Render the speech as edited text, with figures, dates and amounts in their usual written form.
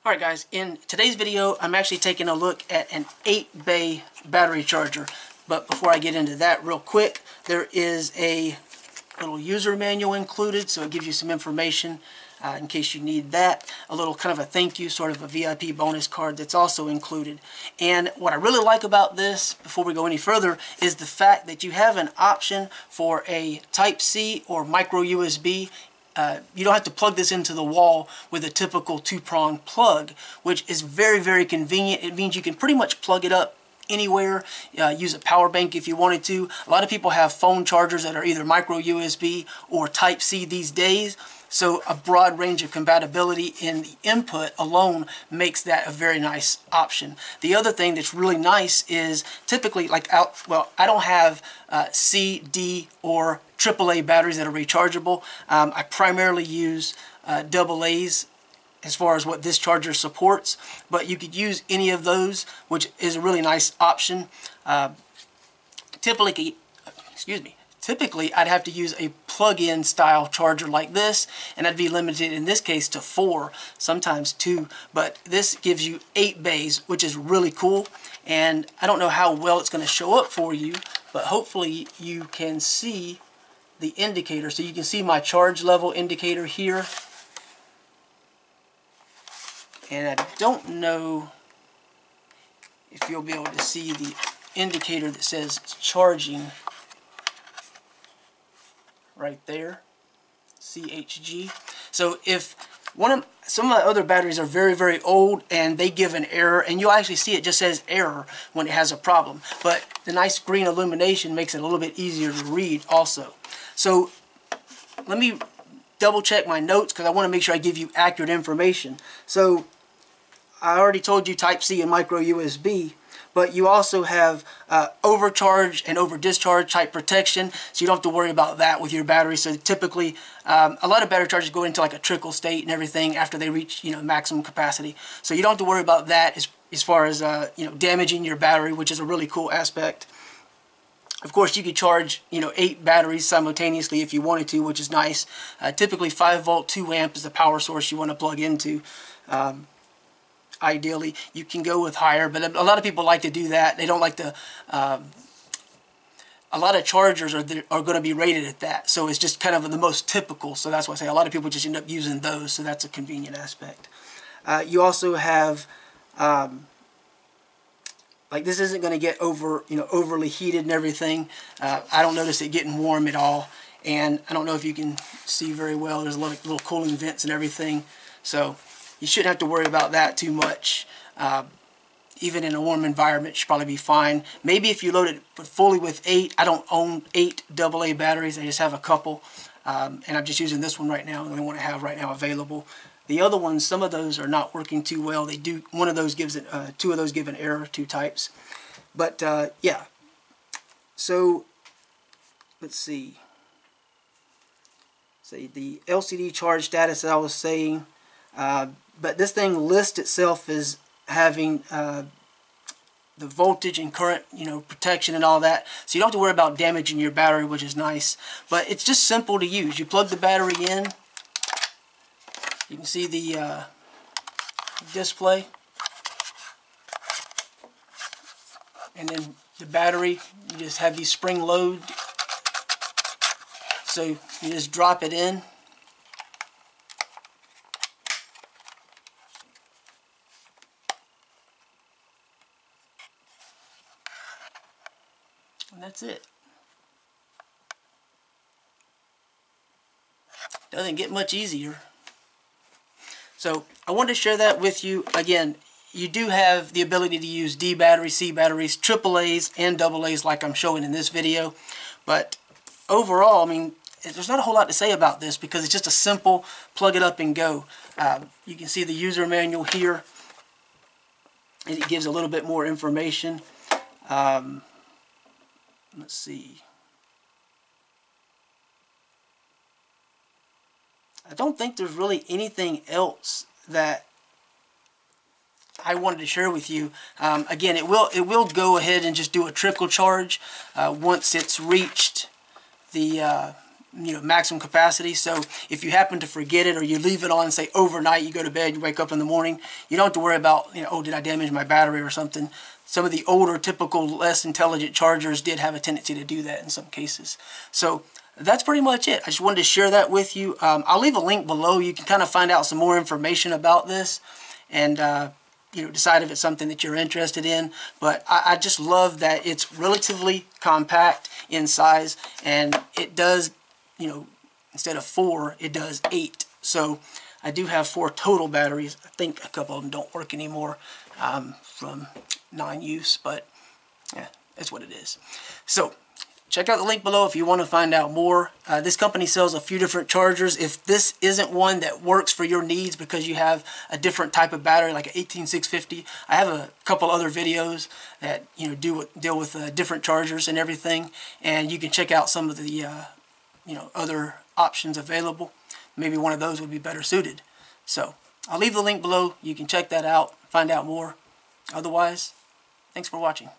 Alright guys, in today's video I'm actually taking a look at an 8-bay battery charger. But before I get into that real quick, there is a little user manual included, so it gives you some information in case you need that. A little kind of a thank you, sort of a VIP bonus card that's also included. And what I really like about this, before we go any further, is the fact that you have an option for a Type-C or micro USB. You don't have to plug this into the wall with a typical two-prong plug, which is very, very convenient. It means you can pretty much plug it up anywhere, use a power bank if you wanted to. A lot of people have phone chargers that are either micro USB or Type-C these days, so a broad range of compatibility in the input alone makes that a very nice option. The other thing that's really nice is typically, like I don't have C, D, or AAA batteries that are rechargeable. I primarily use AA's as far as what this charger supports, but you could use any of those, which is a really nice option. Typically I'd have to use a plug-in style charger like this, and I'd be limited in this case to 4, sometimes 2, but this gives you 8 bays, which is really cool. And I don't know how well it's going to show up for you, but hopefully you can see the indicator. So you can see my charge level indicator here. And I don't know if you'll be able to see the indicator that says it's charging right there, CHG. So if some of my other batteries are very, very old and they give an error, and you'll actually see it just says error when it has a problem. But the nice green illumination makes it a little bit easier to read also. So let me double check my notes because I want to make sure I give you accurate information. So I already told you Type-C and micro USB, but you also have overcharge and over discharge type protection, so you don't have to worry about that with your battery. So typically a lot of battery chargers go into like a trickle state and everything after they reach maximum capacity, so you don't have to worry about that as far as damaging your battery, which is a really cool aspect. Of course, you could charge 8 batteries simultaneously if you wanted to, which is nice. Typically 5 volt 2 amp is the power source you want to plug into. Ideally, you can go with higher, but a lot of people like to do that. They don't like to. A lot of chargers are going to be rated at that, so it's just kind of the most typical. So that's why I say a lot of people just end up using those. So that's a convenient aspect. You also have like this isn't going to get overly heated and everything. I don't notice it getting warm at all, and I don't know if you can see very well. There's a lot of little cooling vents and everything, so you shouldn't have to worry about that too much. Even in a warm environment, it should probably be fine. Maybe if you load it fully with 8, I don't own 8 AA batteries, I just have a couple. And I'm just using this one right now, the only one I have right now available. The other ones, some of those are not working too well. They do. One of those gives it, 2 of those give an error, 2 types. But yeah. So let's see. Say the LCD charge status that I was saying. But this thing lists itself as having the voltage and current, protection and all that. So you don't have to worry about damaging your battery, which is nice. But it's just simple to use. You plug the battery in. You can see the display. And then the battery, you just have these spring load. So you just drop it in. And that's it. Doesn't get much easier. So I wanted to share that with you. Again, you do have the ability to use D batteries, C batteries, AAA's, and AA's like I'm showing in this video. But overall, I mean, there's not a whole lot to say about this because it's just a simple plug it up and go. You can see the user manual here. It gives a little bit more information. Let's see. I don't think there's really anything else that I wanted to share with you. Again, it will go ahead and just do a trickle charge once it's reached the maximum capacity. So if you happen to forget it, or you leave it on, say overnight, you go to bed, you wake up in the morning, you don't have to worry about, oh, did I damage my battery or something. Some of the older, typical, less intelligent chargers did have a tendency to do that in some cases. So that's pretty much it. I just wanted to share that with you. I'll leave a link below. You can kind of find out some more information about this and decide if it's something that you're interested in. But I just love that it's relatively compact in size, and it does, instead of 4, it does 8. So I do have 4 total batteries. I think a couple of them don't work anymore from non-use, but yeah, that's what it is. So check out the link below if you want to find out more. This company sells a few different chargers. If this isn't one that works for your needs because you have a different type of battery, like an 18650, I have a couple other videos that deal with different chargers and everything, and you can check out some of the other options available. Maybe one of those would be better suited. So I'll leave the link below. You can check that out, find out more. Otherwise, thanks for watching.